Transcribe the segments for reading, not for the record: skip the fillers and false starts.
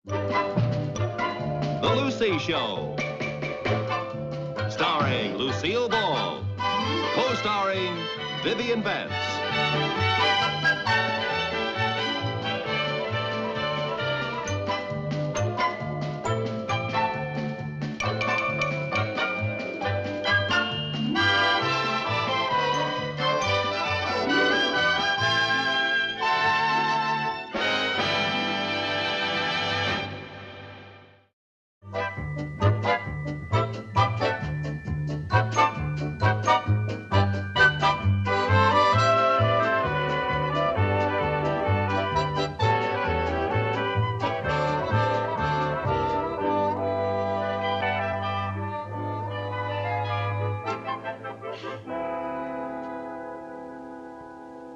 The Lucy Show. Starring Lucille Ball. Co-starring Vivian Vance.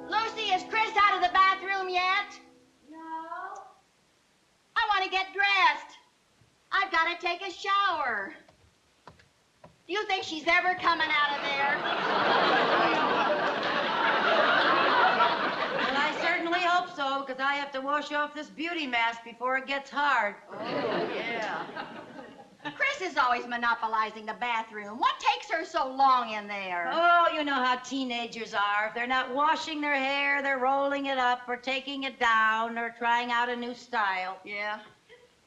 Lucy, is Chris out of the bathroom yet? No. I want to get dressed. I've got to take a shower. Do you think she's ever coming out of there? Well, I certainly hope so, because I have to wash off this beauty mask before it gets hard. Oh, yeah. Chris is always monopolizing the bathroom. What takes her so long in there? Oh, you know how teenagers are. If they're not washing their hair, they're rolling it up or taking it down or trying out a new style. Yeah.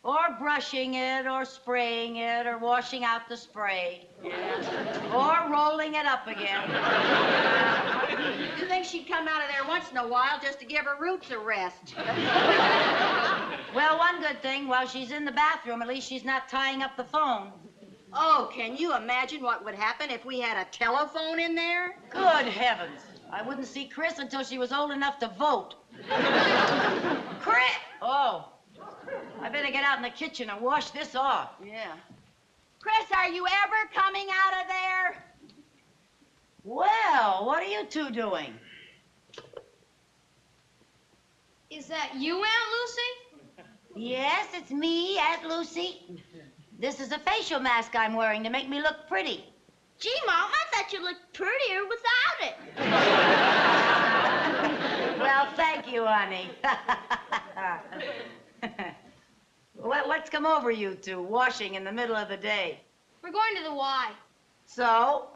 Or brushing it or spraying it or washing out the spray. Yeah. Or rolling it up again. You think she'd come out of there once in a while just to give her roots a rest? Well, one good thing, while she's in the bathroom, at least she's not tying up the phone. Oh, can you imagine what would happen if we had a telephone in there? Good heavens. I wouldn't see Chris until she was old enough to vote. Chris! Oh. I better get out in the kitchen and wash this off. Yeah. Chris, are you ever coming out of there? Well, what are you two doing? Is that you, Aunt Lucy? Yes, it's me, Aunt Lucy. This is a facial mask I'm wearing to make me look pretty. Gee, Mom, I thought you looked prettier without it. Well, thank you, honey. What's come over you two, washing in the middle of the day? We're going to the Y. So?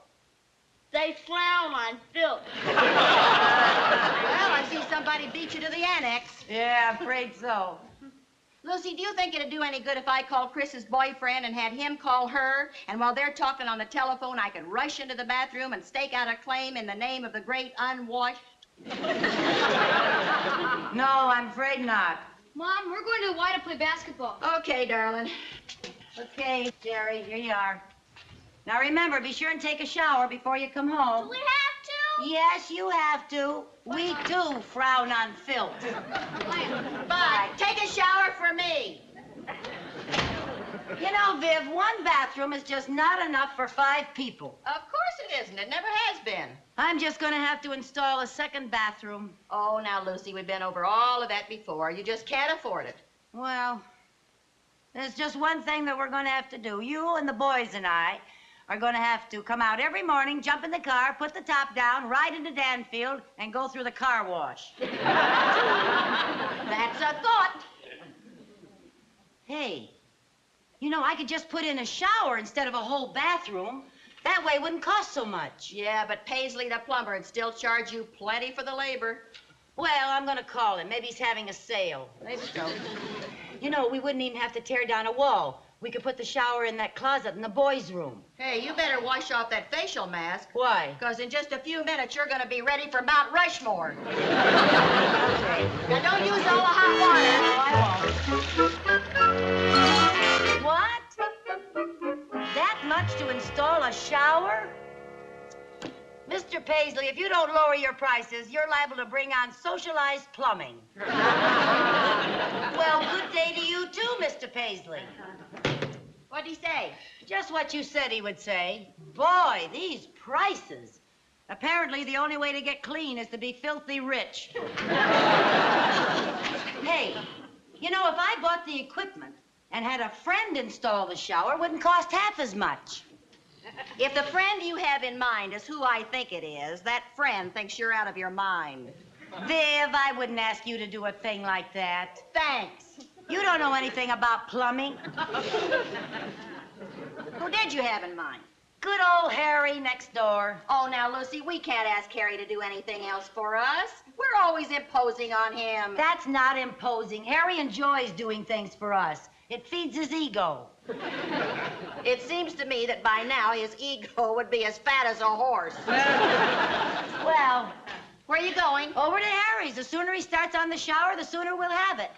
They frown on filth. Well, I see somebody beat you to the annex. Yeah, I'm afraid so. Lucy, do you think it'd do any good if I called Chris's boyfriend and had him call her? And while they're talking on the telephone, I could rush into the bathroom and stake out a claim in the name of the great unwashed? No, I'm afraid not. Mom, we're going to the Y to play basketball. Okay, darling. Okay, Jerry, here you are. Now remember, be sure and take a shower before you come home. Do we have to? Yes, you have to. We too frown on filth. Bye. Take a shower for me. You know, Viv, one bathroom is just not enough for 5 people. Of course it isn't. It never has been. I'm just going to have to install a second bathroom. Oh, now, Lucy, we've been over all of that before. You just can't afford it. Well, there's just one thing that we're going to have to do. You and the boys and I are going to have to come out every morning, jump in the car, put the top down, ride into Danfield, and go through the car wash. That's a thought. Hey, you know, I could just put in a shower instead of a whole bathroom. That way it wouldn't cost so much. Yeah, but Paisley the plumber would still charge you plenty for the labor. Well, I'm going to call him. Maybe he's having a sale. Maybe so. You know, we wouldn't even have to tear down a wall. We could put the shower in that closet in the boys' room. Hey, you better wash off that facial mask. Why? Because in just a few minutes, you're going to be ready for Mount Rushmore. Okay. Now, don't use all the hot water. No, I won't. What? That much to install a shower? Mr. Paisley, if you don't lower your prices, you're liable to bring on socialized plumbing. Well, good day to you too, Mr. Paisley. What'd he say? Just what you said he would say. Boy, these prices. Apparently, the only way to get clean is to be filthy rich. Hey, you know, if I bought the equipment and had a friend install the shower, it wouldn't cost half as much. If the friend you have in mind is who I think it is, that friend thinks you're out of your mind. Viv, I wouldn't ask you to do a thing like that. Thanks. You don't don't know anything about plumbing. Who did you have in mind? Good old Harry next door. Oh, now, Lucy, we can't ask Harry to do anything else for us. We're always imposing on him. That's not imposing. Harry enjoys doing things for us. It feeds his ego. It seems to me that by now his ego would be as fat as a horse. Well, Where are you going? over to Harry's. The sooner he starts on the shower, the sooner we'll have it.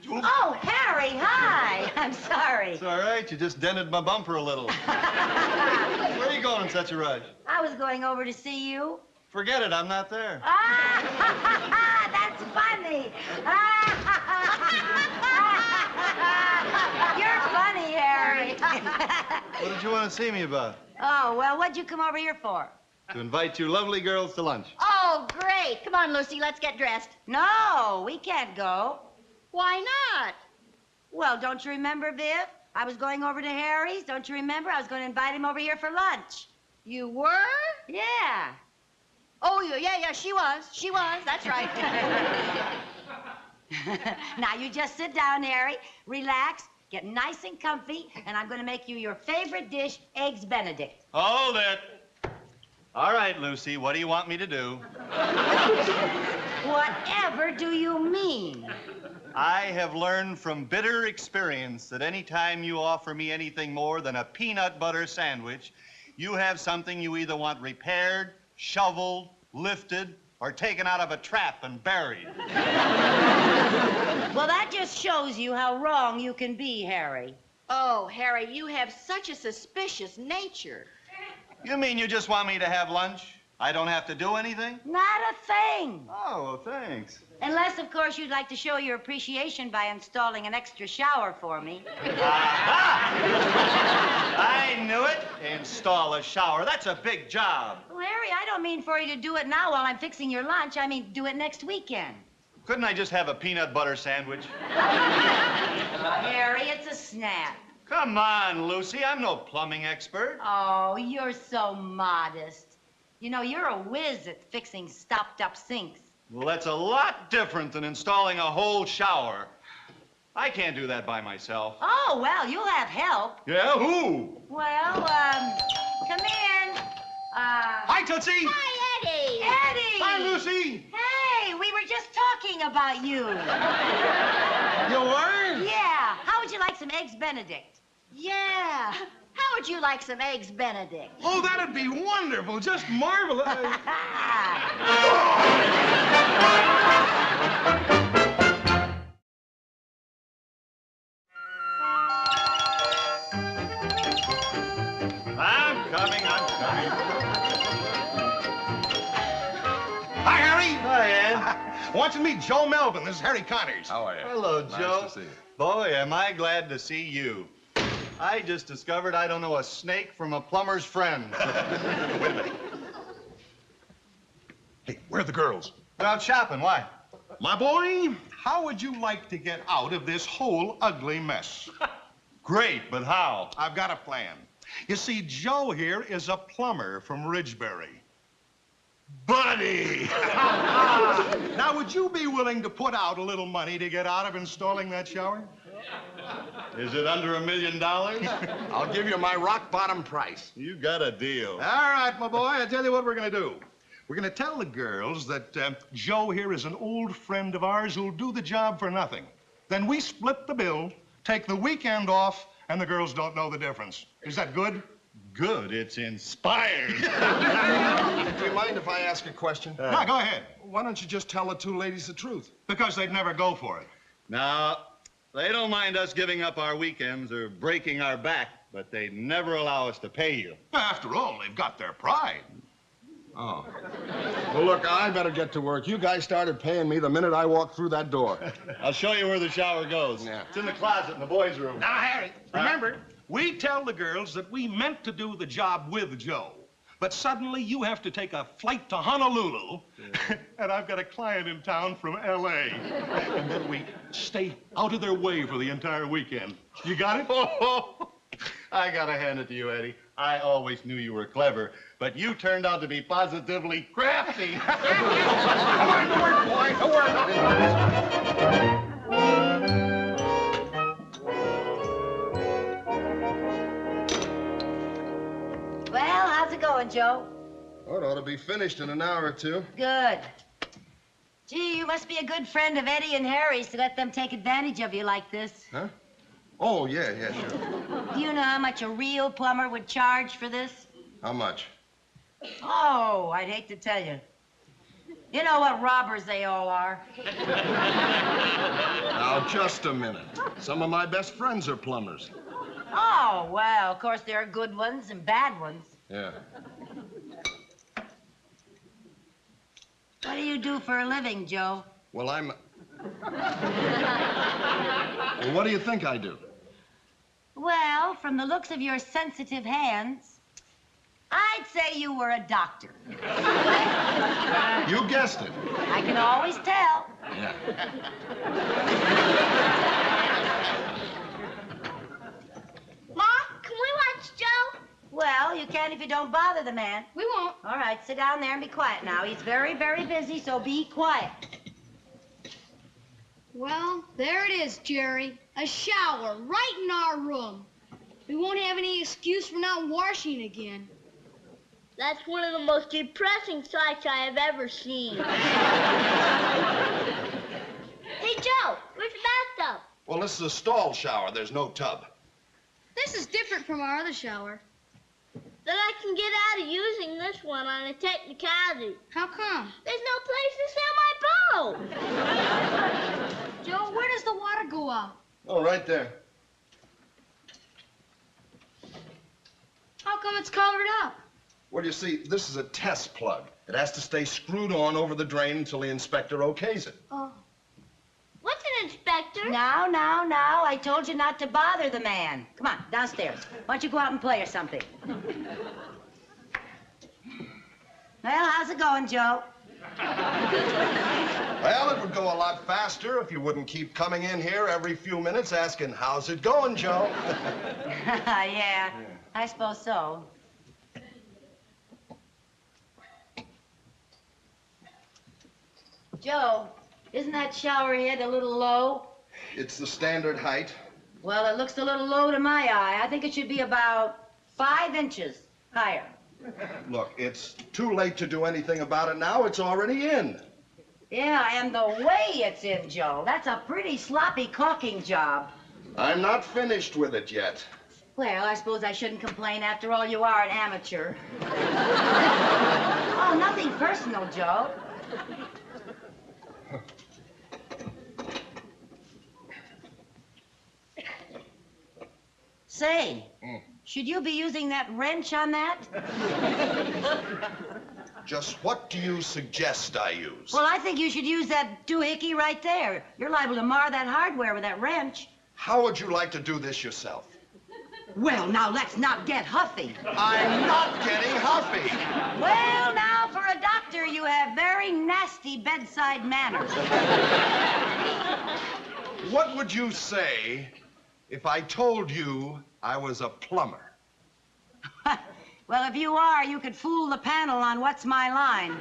Oh, Harry, hi. I'm sorry. It's all right. You just dented my bumper a little. Where are you going in such a rush? I was going over to see you. Forget it. I'm not there. Ah, that's funny. You're funny, Harry. What did you want to see me about? Oh, well, what'd you come over here for? To invite two lovely girls to lunch. Oh, great. Come on, Lucy, let's get dressed. No, we can't go. Why not? Well, don't you remember, Viv? I was going over to Harry's. Don't you remember? I was going to invite him over here for lunch. You were? Yeah. Oh, yeah, she was. She was, that's right. Now, you just sit down, Harry, relax, get nice and comfy, and I'm going to make you your favorite dish, Eggs Benedict. Hold it. All right, Lucy, what do you want me to do? Whatever do you mean? I have learned from bitter experience that any time you offer me anything more than a peanut butter sandwich, you have something you either want repaired, shoveled, lifted, or taken out of a trap and buried. Well, that just shows you how wrong you can be, Harry. Oh, Harry, you have such a suspicious nature. You mean you just want me to have lunch? I don't have to do anything? Not a thing. Oh, well, thanks. Unless, of course, you'd like to show your appreciation by installing an extra shower for me. I knew it. Install a shower. That's a big job. Well, Harry, I don't mean for you to do it now while I'm fixing your lunch. I mean, do it next weekend. Couldn't I just have a peanut butter sandwich? Harry, it's a snap. Come on, Lucy. I'm no plumbing expert. Oh, you're so modest. You know, you're a whiz at fixing stopped-up sinks. Well, that's a lot different than installing a whole shower. I can't do that by myself. Oh, well, you'll have help. Yeah, who? Well, come in. Hi, Tootsie. Hi, Eddie. Eddie! Hi, Lucy. Hey, we were just talking about you. You were? Yeah. How would you like some Eggs Benedict? Yeah. How would you like some Eggs Benedict? Oh, that'd be wonderful. Just marvelous. I'm coming. Hi, Harry. Hi, Ed. Want you to meet Joe Melvin. This is Harry Connors. How are you? Hello, Nice Joe. to see you. Boy, am I glad to see you. I just discovered I don't know a snake from a plumber's friend. Wait a minute. Hey, where are the girls? They're out shopping. Why? My boy, how would you like to get out of this whole ugly mess? Great, but how? I've got a plan. You see, Joe here is a plumber from Ridgebury. Buddy! Now, would you be willing to put out a little money to get out of installing that shower? Is it under $1 million? I'll give you my rock bottom price. You got a deal. All right, my boy, I tell you what we're going to do. We're going to tell the girls that Joe here is an old friend of ours who'll do the job for nothing. Then we split the bill, take the weekend off, and the girls don't know the difference. Is that good? Good. It's inspired. Do you mind if I ask a question? No, go ahead. Why don't you just tell the two ladies the truth? Because they'd never go for it. Now, they don't mind us giving up our weekends or breaking our back, but they'd never allow us to pay you. After all, they've got their pride. Oh. Well, look, I better get to work. You guys started paying me the minute I walked through that door. I'll show you where the shower goes. Yeah. It's in the closet in the boys' room. Now, Harry, remember, we tell the girls that we meant to do the job with Joe. But suddenly you have to take a flight to Honolulu, and I've got a client in town from L.A. And then we stay out of their way for the entire weekend. You got it? Oh, I gotta hand it to you, Eddie. I always knew you were clever, but you turned out to be positively crafty. Come on, to work, boy, to work. going, Joe? Oh, it ought to be finished in an hour or two. Good. Gee, you must be a good friend of Eddie and Harry's to let them take advantage of you like this. Huh? Oh, yeah, sure. Do you know how much a real plumber would charge for this? How much? Oh, I'd hate to tell you. You know what robbers they all are. Now, just a minute. Some of my best friends are plumbers. Oh, well, of course there are good ones and bad ones. Yeah. What do you do for a living, Joe? Well, I'm... Well, what do you think I do? Well, from the looks of your sensitive hands, I'd say you were a doctor. You guessed it. I can always tell. Yeah. Mom, can we watch Joe? Well, you can if you don't bother the man. We won't. All right, sit down there and be quiet now. He's very, very busy, so be quiet. Well, there it is, Jerry. A shower right in our room. We won't have any excuse for not washing again. That's one of the most depressing sights I have ever seen. Hey, Joe, where's the bathtub? Well, this is a stall shower. There's no tub. This is different from our other shower. Then I can get out of using this one on a technicality. How come? There's no place to sell my boat. Joe, where does the water go out? Oh, right there. How come it's covered up? Well, you see, this is a test plug. It has to stay screwed on over the drain until the inspector okays it. Oh. What's an inspector? Now, I told you not to bother the man. Come on, downstairs. Why don't you go out and play or something? Well, how's it going, Joe? Well, it would go a lot faster if you wouldn't keep coming in here every few minutes asking, how's it going, Joe? Yeah, I suppose so. Joe, isn't that shower head a little low? It's the standard height. Well, it looks a little low to my eye. I think it should be about 5 inches higher. Look, it's too late to do anything about it now. It's already in. Yeah, and the way it's in, Joe, that's a pretty sloppy caulking job. I'm not finished with it yet. Well, I suppose I shouldn't complain. After all, you are an amateur. Oh, nothing personal, Joe. Say, should you be using that wrench on that? Just what do you suggest I use? Well, I think you should use that doohickey right there. You're liable to mar that hardware with that wrench. How would you like to do this yourself? Well, now, let's not get huffy. I'm not getting huffy. Well, now, for a doctor, you have very nasty bedside manners. What would you say if I told you I was a plumber? Well, if you are, you could fool the panel on What's My Line.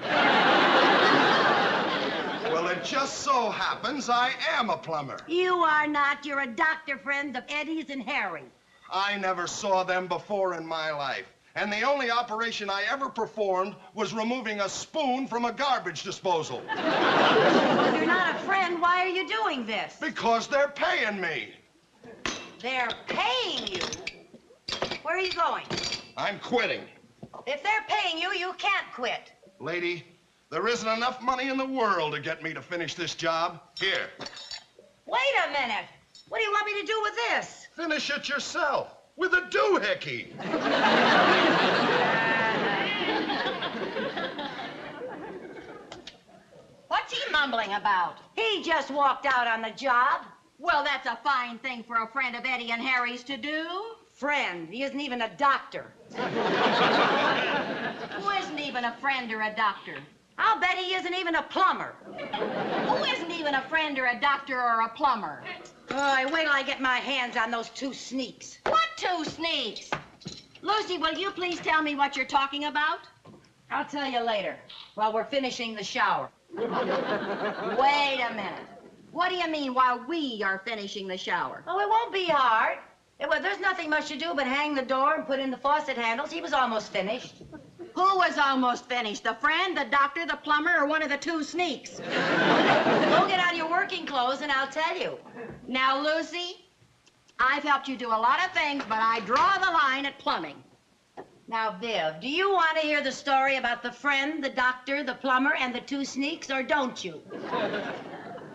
Well, it just so happens I am a plumber. You are not. You're a doctor friend of Eddie's and Harry. I never saw them before in my life. And the only operation I ever performed was removing a spoon from a garbage disposal. Well, if you're not a friend, why are you doing this? Because they're paying me. They're paying you. Where are you going? I'm quitting. If they're paying you, you can't quit. Lady, there isn't enough money in the world to get me to finish this job. Here. Wait a minute. What do you want me to do with this? Finish it yourself with a doohickey. What's he mumbling about? He just walked out on the job. Well, that's a fine thing for a friend of Eddie and Harry's to do. Friend. He isn't even a doctor. Who isn't even a friend or a doctor? I'll bet he isn't even a plumber. Who isn't even a friend or a doctor or a plumber? Oh, wait till I get my hands on those two sneaks. What two sneaks? Lucy, will you please tell me what you're talking about? I'll tell you later, while we're finishing the shower. Wait a minute. What do you mean while we are finishing the shower? Oh, it won't be hard. Well, there's nothing much to do but hang the door and put in the faucet handles. He was almost finished. Who was almost finished? The friend, the doctor, the plumber, or one of the two sneaks? Go get on your working clothes and I'll tell you. Now, Lucy, I've helped you do a lot of things, but I draw the line at plumbing. Now, Viv, do you want to hear the story about the friend, the doctor, the plumber, and the two sneaks, or don't you?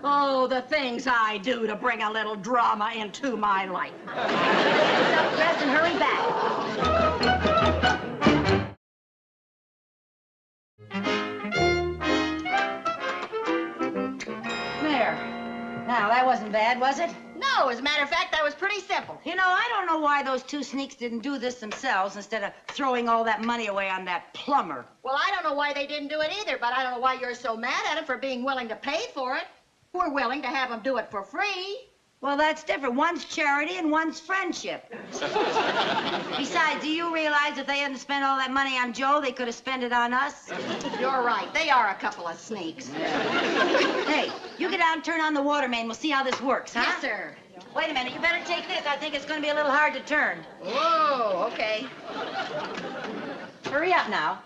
Oh, the things I do to bring a little drama into my life. Get yourself dressed and hurry back. There. Now, that wasn't bad, was it? No, as a matter of fact, that was pretty simple. You know, I don't know why those two sneaks didn't do this themselves instead of throwing all that money away on that plumber. Well, I don't know why they didn't do it either, but I don't know why you're so mad at them for being willing to pay for it. We're willing to have them do it for free. Well, that's different. One's charity and one's friendship. Besides, do you realize if they hadn't spent all that money on Joe, they could have spent it on us? You're right. They are a couple of sneaks. Hey, you get out and turn on the water main. We'll see how this works, huh? Yes, sir. Wait a minute. You better take this. I think it's going to be a little hard to turn. Whoa, okay. Hurry up now.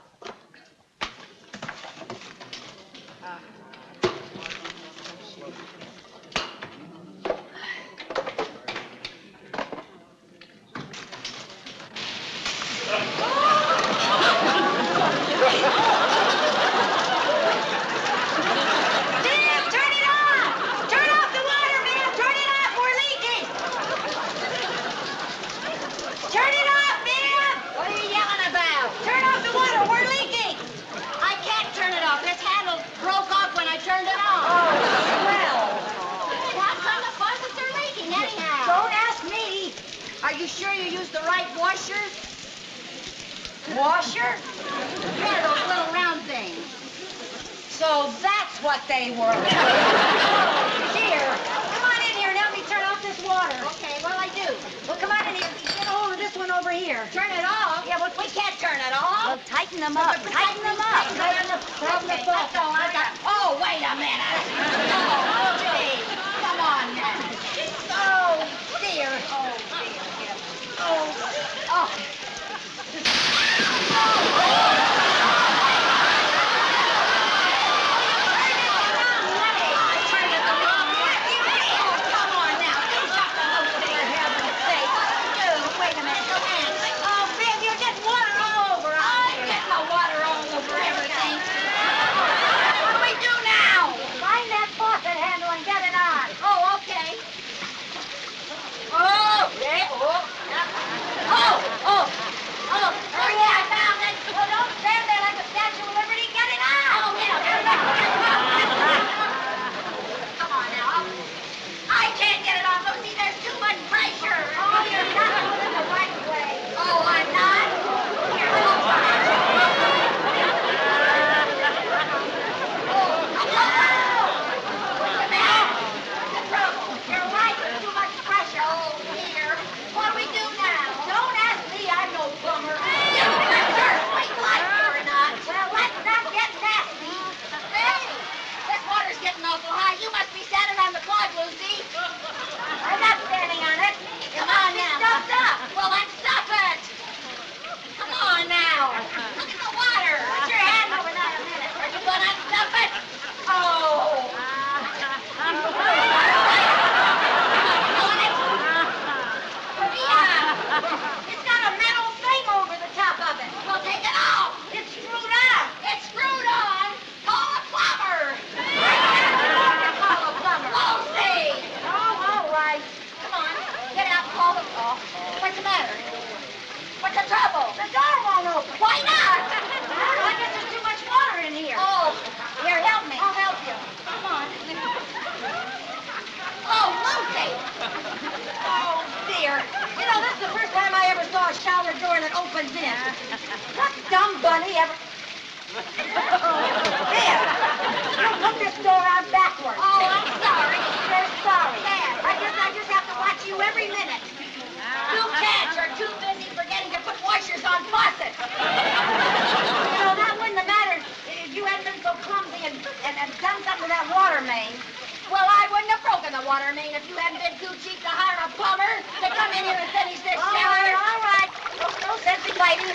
Are you sure you used the right washer? Washer? Yeah, those little round things. So that's what they were. Oh, dear. Come on in here and help me turn off this water. Okay, well, I do. Well, come on in here. Get a hold of this one over here. Turn it off? Yeah, well, We can't turn it off. well, tighten them up. Tighten them up. Okay, let's go. Oh, wait a minute. Oh, gee. Come on now. Oh, dear. Oh, dear. Oh. Oh.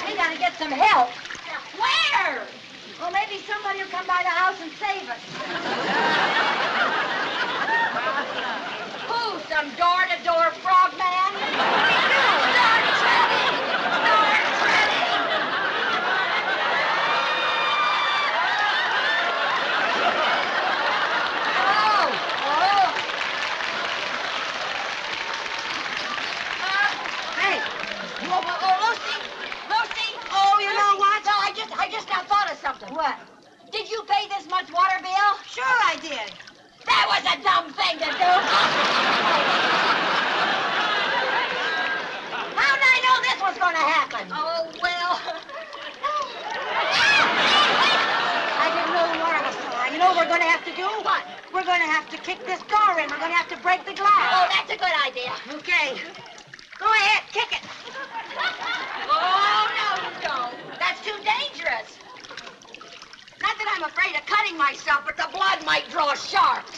We gotta get some help. Well, maybe somebody will come by the house and save us. Who? Some door-to-door frogman? Start treading! Start treading! Hey, Lucy. Lucy. Oh, you know what? No, I just now thought of something. What? Did you pay this much water bill? Sure I did. That was a dumb thing to do. How'd I know this was going to happen? Oh, well. I didn't know the water was so high. You know what we're going to have to do? What? We're going to have to kick this door in. We're going to have to break the glass. Oh, that's a good idea. Okay. Go ahead, kick it. Oh, no, you don't. That's too dangerous. Not that I'm afraid of cutting myself, but the blood might draw sharks.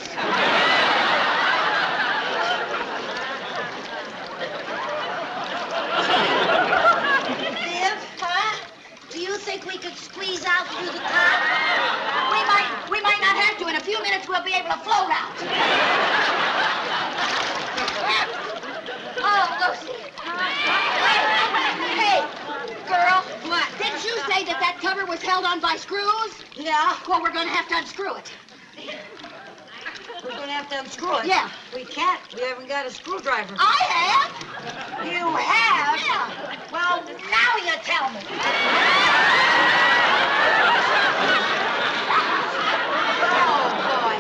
Viv, huh? Do you think we could squeeze out through the top? We might not have to. In a few minutes, we'll be able to float out. Oh, Lucy. Hey, girl. What? Didn't you say that cover was held on by screws? Yeah. Well, we're going to have to unscrew it. We're going to have to unscrew it. Yeah. We can't. We haven't got a screwdriver. I have. You have? Yeah. Well, now you tell me. Oh, boy.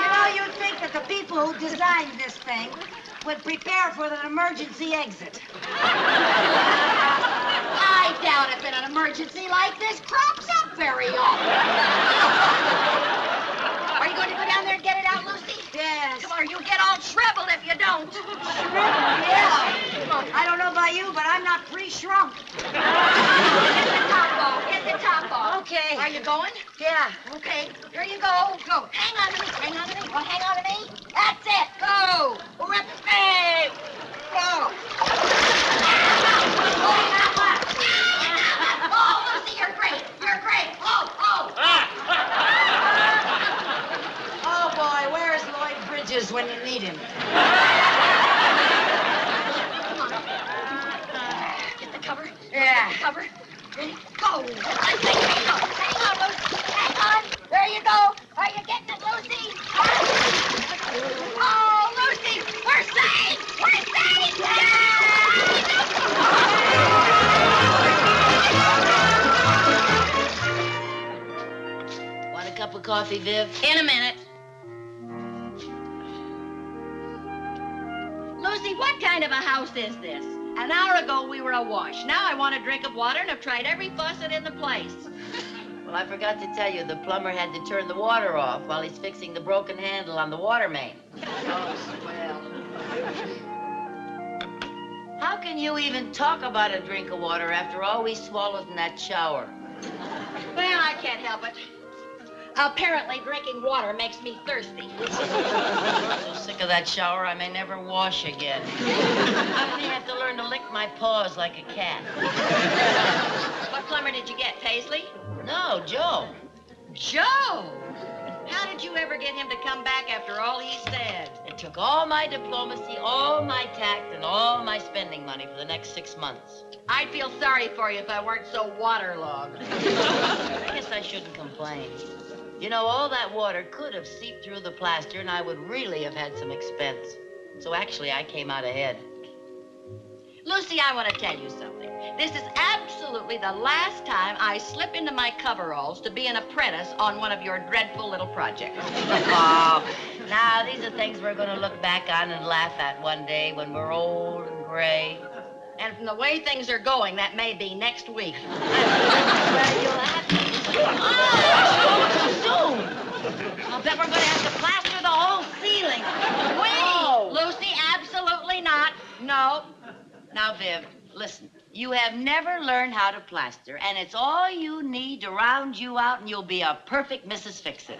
You know, you'd think that the people who designed this thing would prepare for an emergency exit. I doubt if an emergency like this crops up very often. Are you going to go down there and get it out, Lucy? Yes. Come on, you'll get all shriveled if you don't. Yeah. I don't know about you, but I'm not pre-shrunk. Get the top off. Get the top off. Okay. Are you going? Yeah. Okay. Here you go. Go. Hang on to me. Hang on to me. Well, hang on to me. That's it. Go. Rip. Hey. Go. Oh, Lucy, you're great. You're great. Oh, oh. Oh, boy, where's Lloyd Bridges when you need him? Get the cover. Yeah. Get the cover. Ready? Go. Hang on, Lucy. Hang on. There you go. Are you getting it, Lucy? Oh, Lucy, we're safe. We're safe. Want a cup of coffee, Viv? In a minute. Lucy, what kind of a house is this? An hour ago, we were awash. Now I want a drink of water, and I've tried every faucet in the place. Well, I forgot to tell you, the plumber had to turn the water off while he's fixing the broken handle on the water main. Oh, swell. How can you even talk about a drink of water after all we swallowed in that shower? Well, I can't help it. Apparently, drinking water makes me thirsty. I'm so sick of that shower, I may never wash again. I may have to learn to lick my paws like a cat. What plumber did you get, Paisley? No, Joe. Joe! How did you ever get him to come back after all he said? It took all my diplomacy, all my tact, and all my spending money for the next 6 months. I'd feel sorry for you if I weren't so waterlogged. I guess I shouldn't complain. You know, all that water could have seeped through the plaster, and I would really have had some expense. So actually, I came out ahead. Lucy, I want to tell you something. This is absolutely the last time I slip into my coveralls to be an apprentice on one of your dreadful little projects. Oh, now these are things we're going to look back on and laugh at one day when we're old and gray. And from the way things are going, that may be next week. Well, you'll have to... Oh, too soon. I'll bet we're going to have to plaster the whole ceiling. Wait, Lucy, absolutely not. No. Now, Viv, listen. You have never learned how to plaster, and it's all you need to round you out, and you'll be a perfect Mrs. Fix-It.